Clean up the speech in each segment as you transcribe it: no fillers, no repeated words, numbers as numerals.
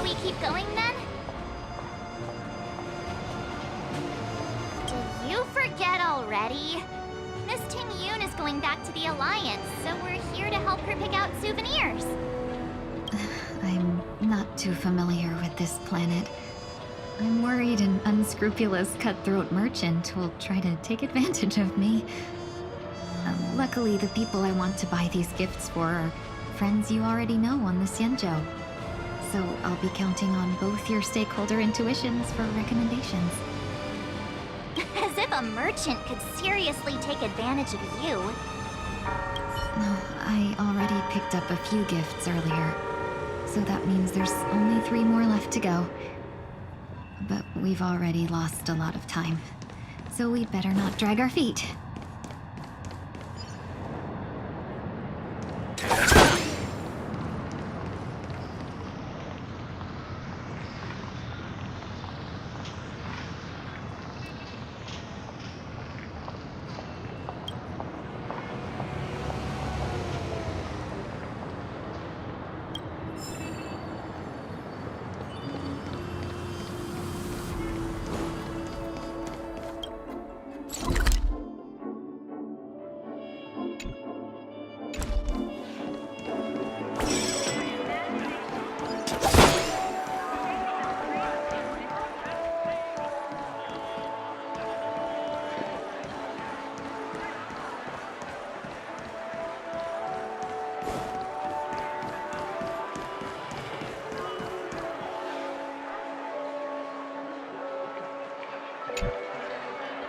Shall we keep going then? Did you forget already? Miss Ting Yoon is going back to the Alliance, so we're here to help her pick out souvenirs. I'm not too familiar with this planet. I'm worried an unscrupulous cutthroat merchant will try to take advantage of me. Luckily, the people I want to buy these gifts for are friends you already know on the Xianzhou. So I'll be counting on both your stakeholder intuitions for recommendations. As if a merchant could seriously take advantage of you. No, I already picked up a few gifts earlier. So that means there's only 3 more left to go. But we've already lost a lot of time. So we'd better not drag our feet.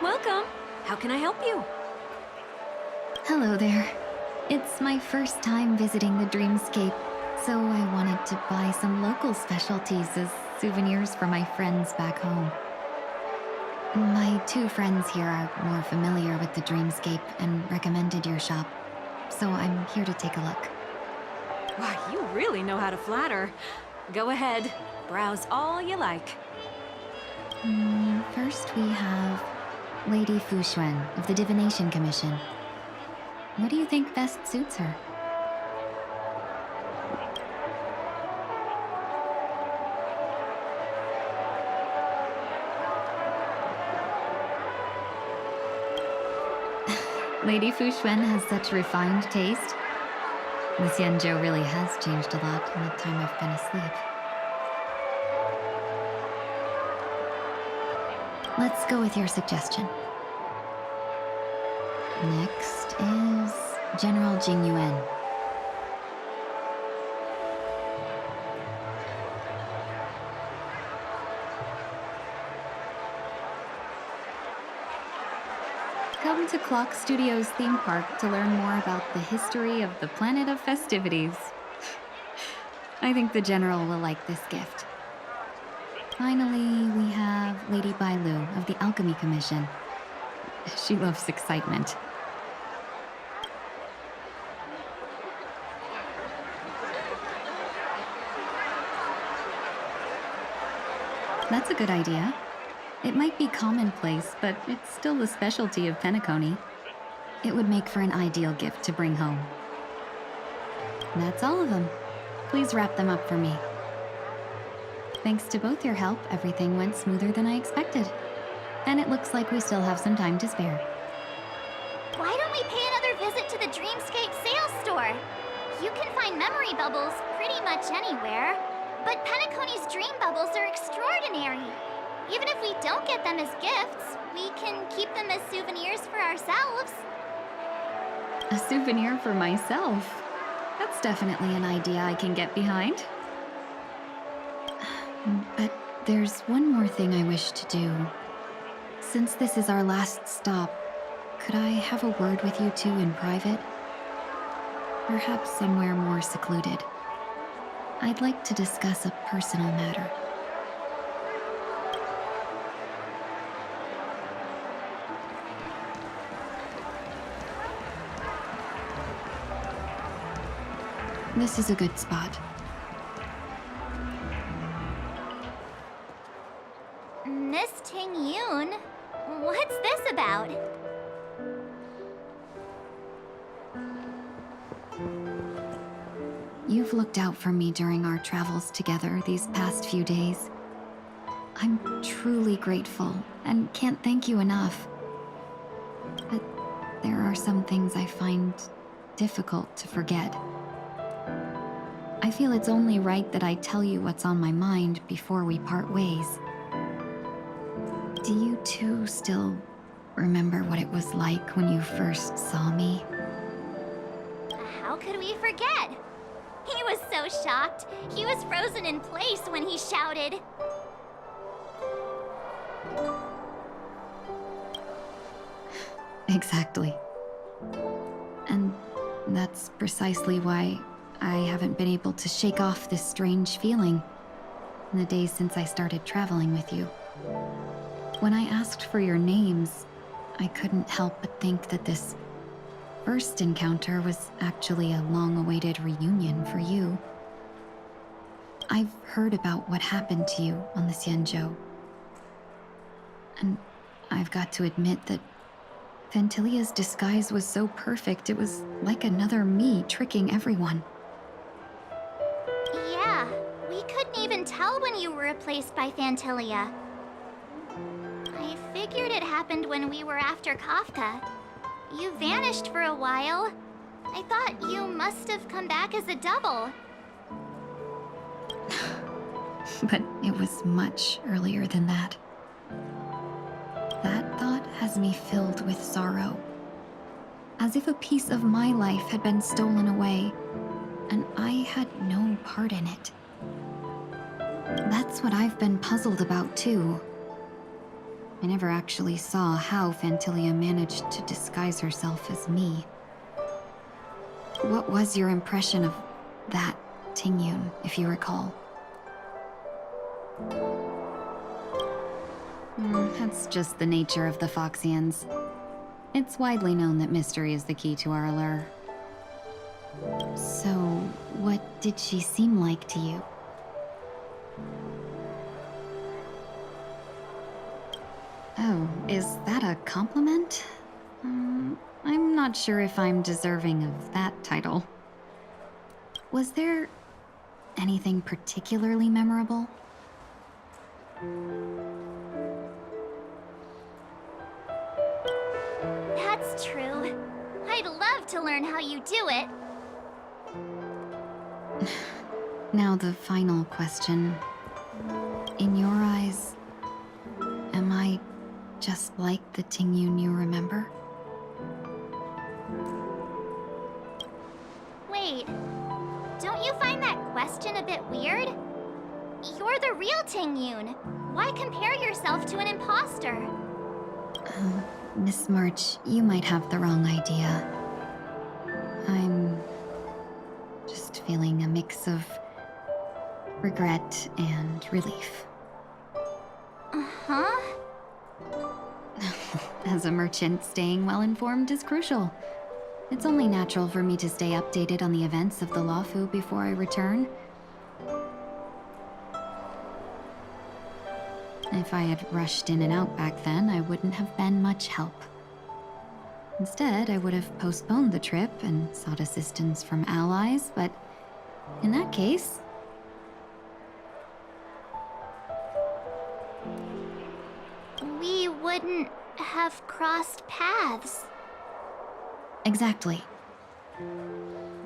Welcome. How can I help you? Hello there. It's my first time visiting the Dreamscape, so I wanted to buy some local specialties as souvenirs for my friends back home. My 2 friends here are more familiar with the Dreamscape and recommended your shop, so I'm here to take a look. Wow, you really know how to flatter. Go ahead, browse all you like. First we have Lady Fu Xuan of the Divination Commission. What do you think best suits her? Lady Fu Xuan has such refined taste. The Xianzhou really has changed a lot in the time I've been asleep. Let's go with your suggestion. Next is General Jing Yuan. Come to Clock Studios theme park to learn more about the history of the planet of festivities. I think the General will like this gift. Finally, we have Lady Bai Lu of the Alchemy Commission. She loves excitement. That's a good idea. It might be commonplace, but it's still the specialty of Penacony. It would make for an ideal gift to bring home. That's all of them. Please wrap them up for me. Thanks to both your help, everything went smoother than I expected. And it looks like we still have some time to spare. Why don't we pay another visit to the Dreamscape sales store? You can find memory bubbles pretty much anywhere. But Penacony's dream bubbles are extraordinary. Even if we don't get them as gifts, we can keep them as souvenirs for ourselves. A souvenir for myself? That's definitely an idea I can get behind. But there's one more thing I wish to do. Since this is our last stop, could I have a word with you two in private? Perhaps somewhere more secluded. I'd like to discuss a personal matter. This is a good spot. Miss Ting Yoon, what's this about? you've looked out for me during our travels together these past few days. I'm truly grateful and can't thank you enough. But there are some things I find difficult to forget. I feel it's only right that I tell you what's on my mind before we part ways. Do you two still remember what it was like when you first saw me? How could we forget? He was so shocked. He was frozen in place when he shouted. Exactly. And that's precisely why I haven't been able to shake off this strange feeling in the days since I started traveling with you. When I asked for your names, I couldn't help but think that this first encounter was actually a long-awaited reunion for you. I've heard about what happened to you on the Xianzhou. And I've got to admit that Fantilia's disguise was so perfect, it was like another me tricking everyone. Yeah, we couldn't even tell when you were replaced by Fantilia. I figured it happened when we were after Kafka. You vanished for a while. I thought you must have come back as a double. But it was much earlier than that. That thought has me filled with sorrow. As if a piece of my life had been stolen away, and I had no part in it. That's what I've been puzzled about, too. I never actually saw how Fantilia managed to disguise herself as me. What was your impression of that Tingyun, if you recall? That's just the nature of the Foxians. It's widely known that mystery is the key to our allure. So, what did she seem like to you? Oh, is that a compliment? I'm not sure if I'm deserving of that title. Was there anything particularly memorable? That's true. I'd love to learn how you do it. Now the final question. In your eyes, am I just like the Tingyun you remember? Wait, don't you find that question a bit weird? You're the real Tingyun. Why compare yourself to an imposter? Miss March, you might have the wrong idea. I'm just feeling a mix of regret and relief. Uh-huh? As a merchant, staying well-informed is crucial. It's only natural for me to stay updated on the events of the Luofu before I return. If I had rushed in and out back then, I wouldn't have been much help. Instead, I would have postponed the trip and sought assistance from allies, but in that case... we wouldn't have crossed paths. Exactly.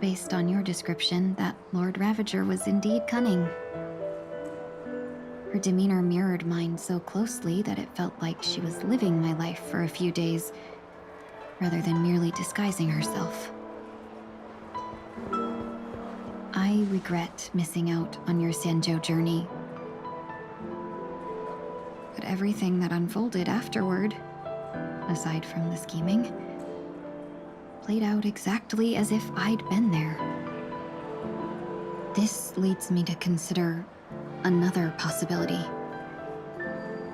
Based on your description, that Lord Ravager was indeed cunning. Her demeanor mirrored mine so closely that it felt like she was living my life for a few days, rather than merely disguising herself. I regret missing out on your Xianzhou journey. But everything that unfolded afterward, aside from the scheming, played out exactly as if I'd been there. This leads me to consider another possibility.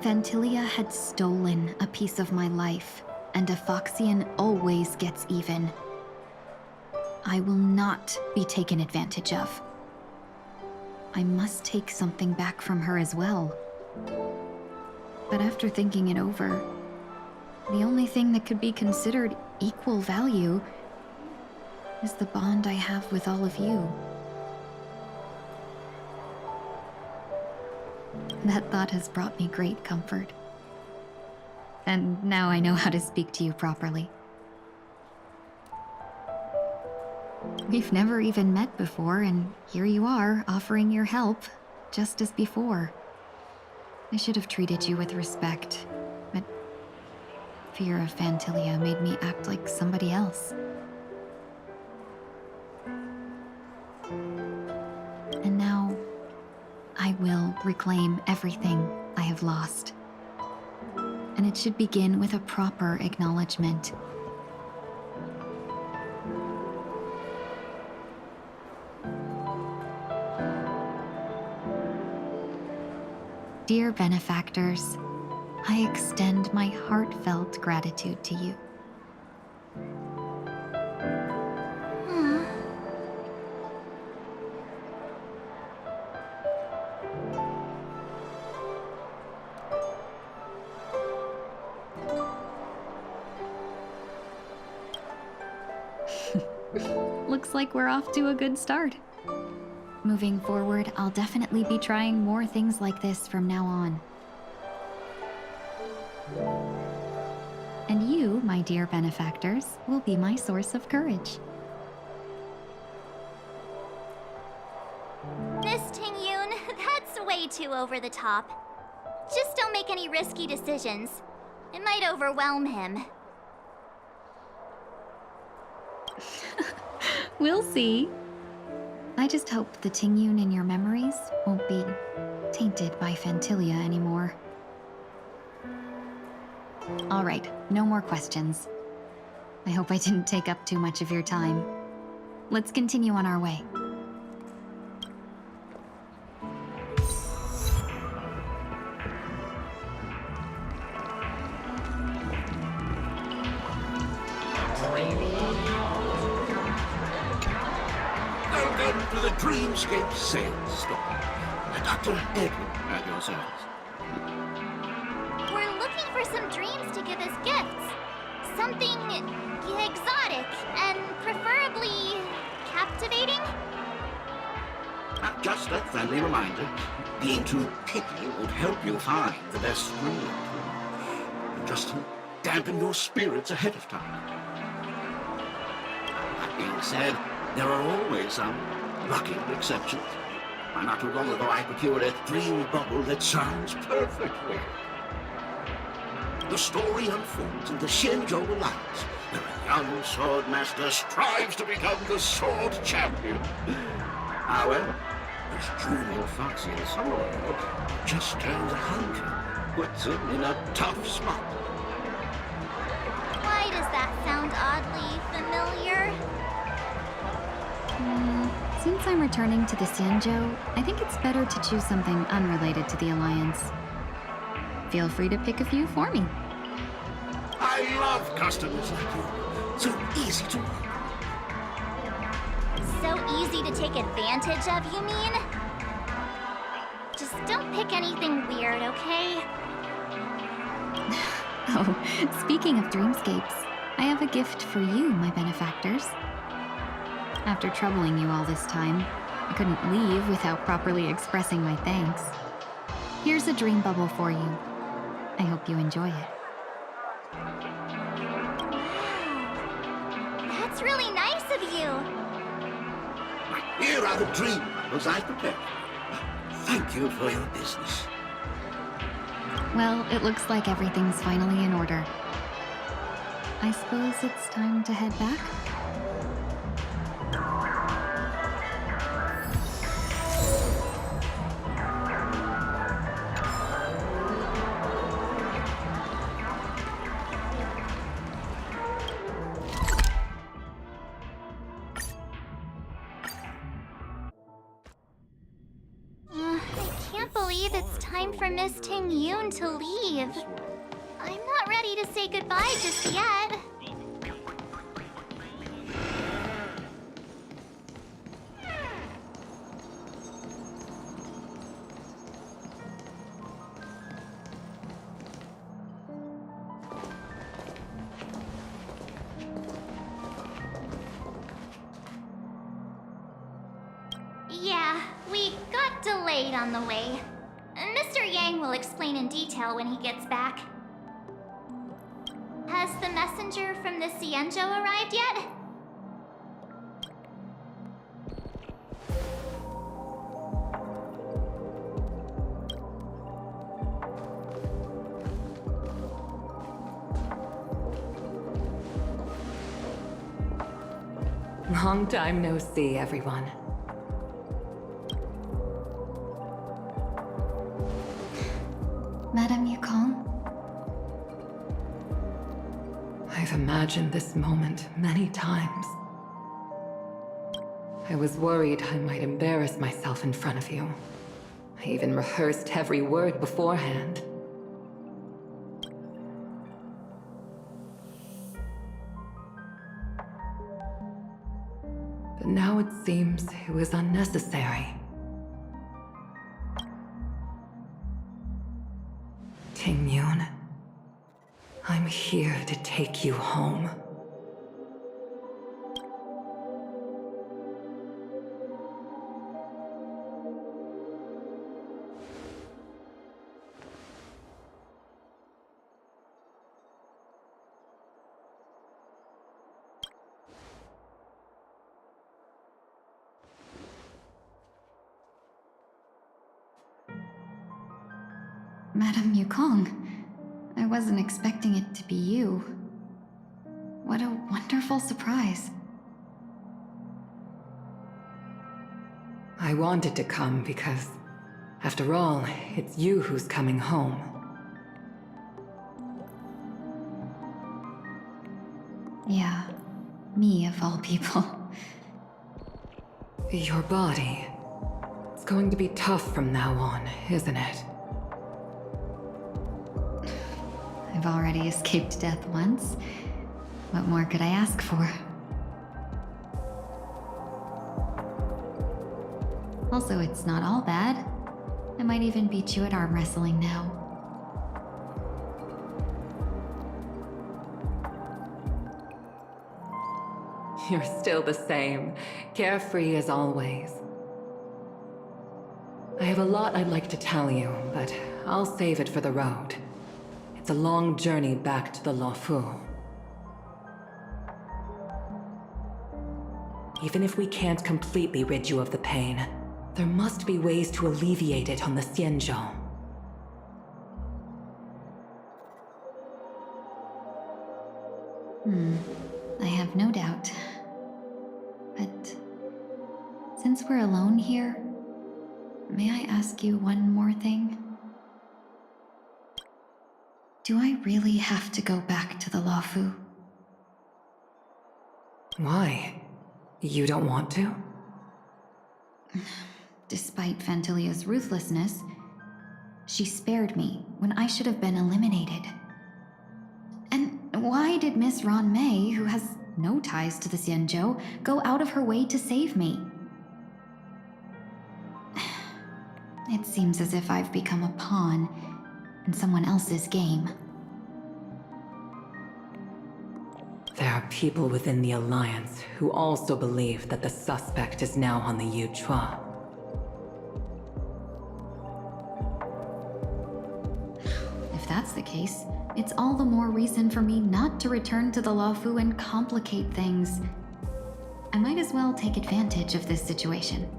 Fantilia had stolen a piece of my life, and a Foxian always gets even. I will not be taken advantage of. I must take something back from her as well. But after thinking it over, the only thing that could be considered equal value is the bond I have with all of you. That thought has brought me great comfort. And now I know how to speak to you properly. We've never even met before, and here you are, offering your help, just as before. I should have treated you with respect, but fear of Phantilia made me act like somebody else. And now, I will reclaim everything I have lost. And it should begin with a proper acknowledgement. Dear benefactors, I extend my heartfelt gratitude to you. Looks like we're off to a good start. Moving forward, I'll definitely be trying more things like this from now on. And you, my dear benefactors, will be my source of courage. Miss Ting-yoon, that's way too over the top. Just don't make any risky decisions. It might overwhelm him. We'll see. I just hope the Ting-yoon in your memories won't be tainted by Phantilia anymore. All right, no more questions. I hope I didn't take up too much of your time. Let's continue on our way. Welcome to the Dreamscape Sales Store. Dr. Edwin at your service. We're looking for some dreams to give as gifts. Something exotic and preferably captivating. Just a friendly reminder, being too picky won't help you find the best dream. Just to dampen your spirits ahead of time. That being said, there are always some lucky exceptions. Not too long ago I procured a dream bubble that sounds perfectly. The story unfolds in the Shenzhou Alliance, where a young sword master strives to become the sword champion. However, this junior foxy sword just turns 100, puts him in a tough spot. Why does that sound oddly familiar? Since I'm returning to the Xianzhou, I think it's better to choose something unrelated to the Alliance. Feel free to pick a few for me. I love customers like you. So easy to work. So easy to take advantage of, you mean? Just don't pick anything weird, okay? Oh, speaking of dreamscapes, I have a gift for you, my benefactors. After troubling you all this time, I couldn't leave without properly expressing my thanks. Here's a dream bubble for you. I hope you enjoy it. That's really nice of you. Here are the dream bubbles I prepared. Thank you for your business. Well, it looks like everything's finally in order. I suppose it's time to head back? I can't believe it's time for Miss Ting-yoon to leave. I'm not ready to say goodbye just yet. Yeah, we got delayed on the way. Mr. Yang will explain in detail when he gets back. Has the messenger from the Cienjo arrived yet? Long time no see, everyone. Madame Yukong? I've imagined this moment many times. I was worried I might embarrass myself in front of you. I even rehearsed every word beforehand. But now it seems it was unnecessary. Tingyun, I'm here to take you home. Madame Yukong, I wasn't expecting it to be you. What a wonderful surprise. I wanted to come because, after all, it's you who's coming home. Yeah, me of all people. Your body. It's going to be tough from now on, isn't it? I've already escaped death once. What more could I ask for? Also, it's not all bad. I might even beat you at arm wrestling now. You're still the same, carefree as always. I have a lot I'd like to tell you, but I'll save it for the road. It's a long journey back to the Luofu. Even if we can't completely rid you of the pain, there must be ways to alleviate it on the Xianzhou. I have no doubt. But since we're alone here, may I ask you one more thing? Do I really have to go back to the Luofu? Why? You don't want to? Despite Fantilia's ruthlessness, she spared me when I should have been eliminated. And why did Miss Ron Mei, who has no ties to the Xianzhou, go out of her way to save me? It seems as if I've become a pawn in someone else's game. There are people within the Alliance who also believe that the suspect is now on the Yuchua. If that's the case, it's all the more reason for me not to return to the Luofu and complicate things. I might as well take advantage of this situation.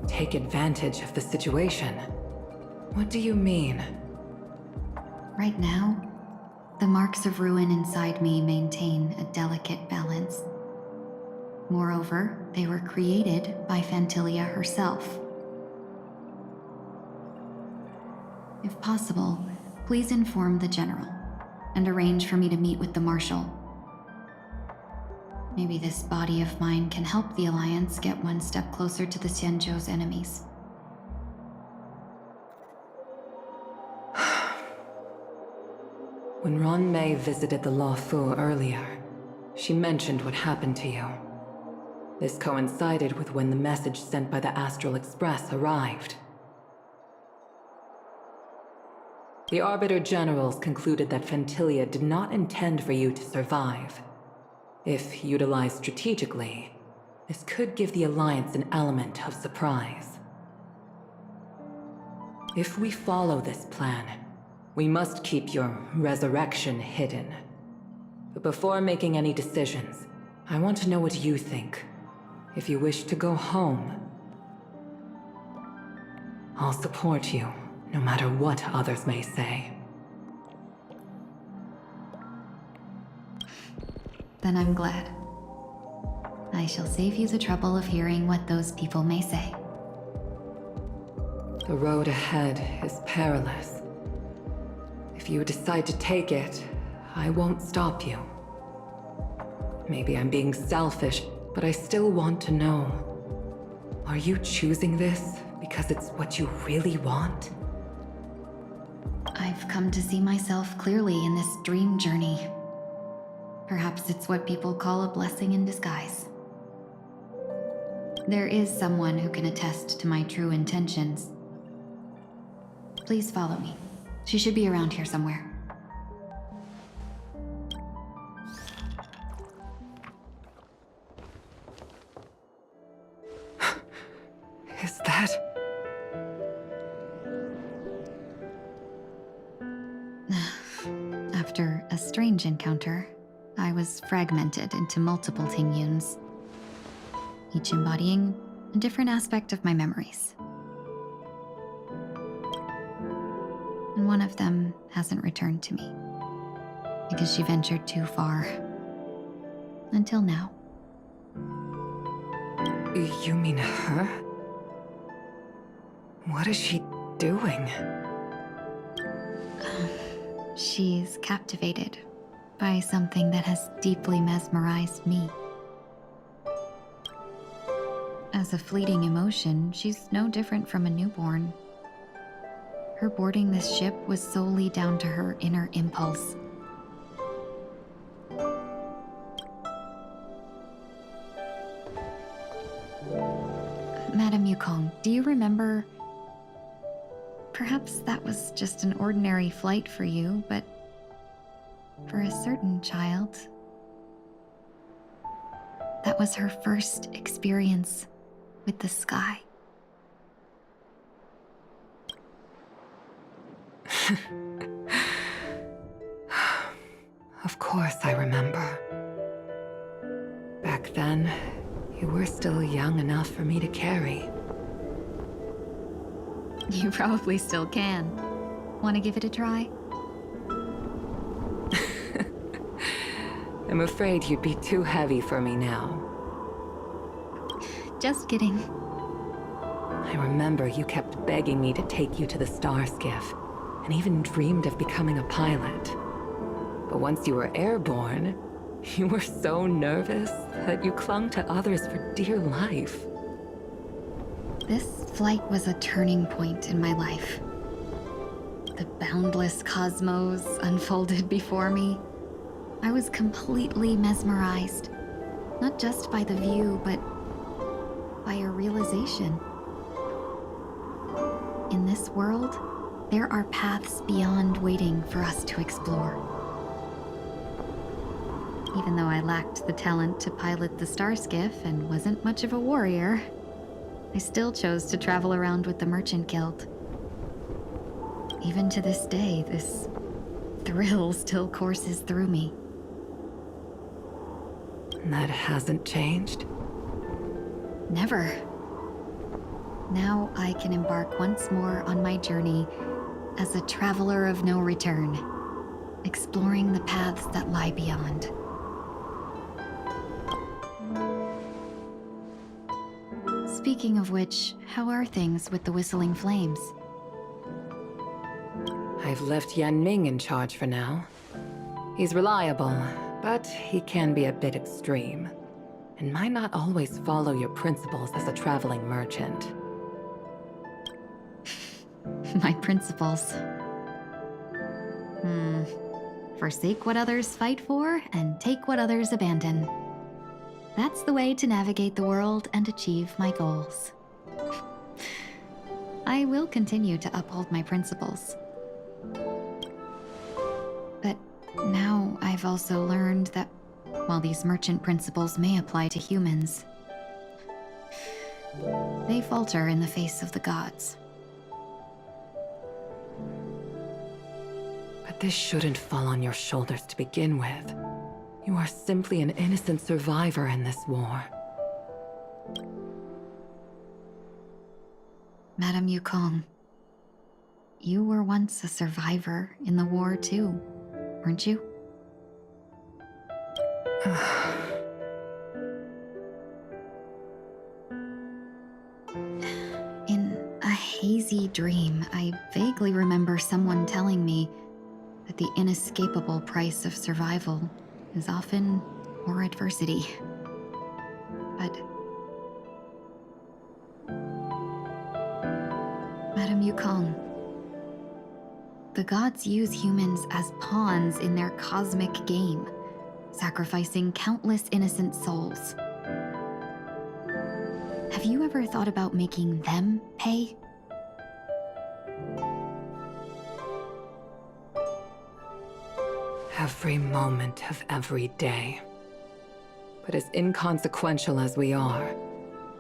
Take advantage of the situation? What do you mean? Right now, the marks of ruin inside me maintain a delicate balance. Moreover, they were created by Fantilia herself. If possible, please inform the General and arrange for me to meet with the Marshal. Maybe this body of mine can help the Alliance get one step closer to the Xianzhou's enemies. When Ron Mei visited the Luofu earlier, she mentioned what happened to you. This coincided with when the message sent by the Astral Express arrived. The Arbiter Generals concluded that Fantilia did not intend for you to survive. If utilized strategically, this could give the Alliance an element of surprise. If we follow this plan, we must keep your resurrection hidden. But before making any decisions, I want to know what you think. If you wish to go home, I'll support you, no matter what others may say. Then I'm glad. I shall save you the trouble of hearing what those people may say. The road ahead is perilous. If you decide to take it, I won't stop you. Maybe I'm being selfish, but I still want to know. Are you choosing this because it's what you really want? I've come to see myself clearly in this dream journey. Perhaps it's what people call a blessing in disguise. There is someone who can attest to my true intentions. Please follow me. She should be around here somewhere. Is that... After a strange encounter, I was fragmented into multiple Tingyuns, each embodying a different aspect of my memories. And one of them hasn't returned to me, because she ventured too far. Until now. You mean her? What is she doing? She's captivated by something that has deeply mesmerized me. As a fleeting emotion, she's no different from a newborn. Her boarding this ship was solely down to her inner impulse. Madam Yukong, do you remember? Perhaps that was just an ordinary flight for you, but for a certain child, that was her first experience with the sky. Of course I remember. Back then, you were still young enough for me to carry. You probably still can. Want to give it a try? I'm afraid you'd be too heavy for me now. Just kidding. I remember you kept begging me to take you to the star skiff, and even dreamed of becoming a pilot. But once you were airborne, you were so nervous that you clung to others for dear life. This flight was a turning point in my life. The boundless cosmos unfolded before me. I was completely mesmerized, not just by the view, but by a realization. In this world, there are paths beyond waiting for us to explore. Even though I lacked the talent to pilot the star skiff and wasn't much of a warrior, I still chose to travel around with the Merchant Guild. Even to this day, this thrill still courses through me. That hasn't changed? Never. Now I can embark once more on my journey as a traveler of no return, exploring the paths that lie beyond. Speaking of which, how are things with the Whistling Flames? I've left Yan Ming in charge for now. He's reliable, but he can be a bit extreme, and might not always follow your principles as a traveling merchant. My principles. Forsake what others fight for, and take what others abandon. That's the way to navigate the world and achieve my goals. I will continue to uphold my principles. But now I've also learned that while these merchant principles may apply to humans, they falter in the face of the gods. But this shouldn't fall on your shoulders to begin with. You are simply an innocent survivor in this war. Madame Yukong, you were once a survivor in the war too, weren't you? In a hazy dream, I vaguely remember someone telling me that the inescapable price of survival is often more adversity. But Madame Yukong, the gods use humans as pawns in their cosmic game, sacrificing countless innocent souls. Have you ever thought about making them pay? Every moment of every day. But as inconsequential as we are,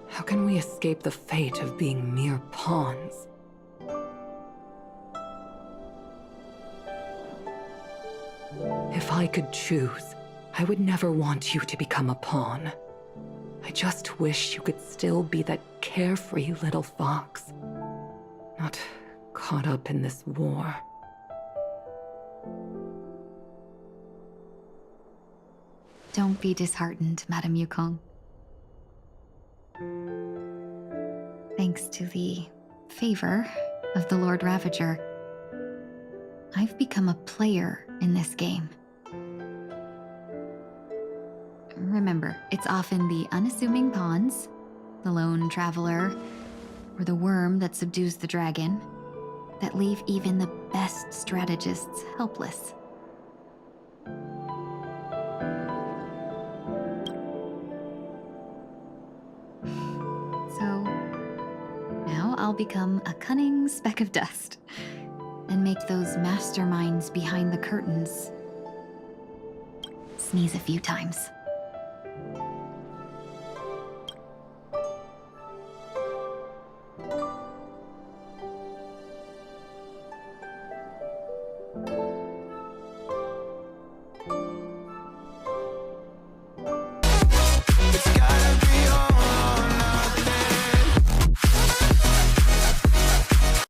how can we escape the fate of being mere pawns? If I could choose, I would never want you to become a pawn. I just wish you could still be that carefree little fox, not caught up in this war. Don't be disheartened, Madame Yukong. Thanks to the favor of the Lord Ravager, I've become a player in this game. Remember, it's often the unassuming pawns, the lone traveler, or the worm that subdues the dragon, that leave even the best strategists helpless. So, now I'll become a cunning speck of dust, and make those masterminds behind the curtains sneeze a few times.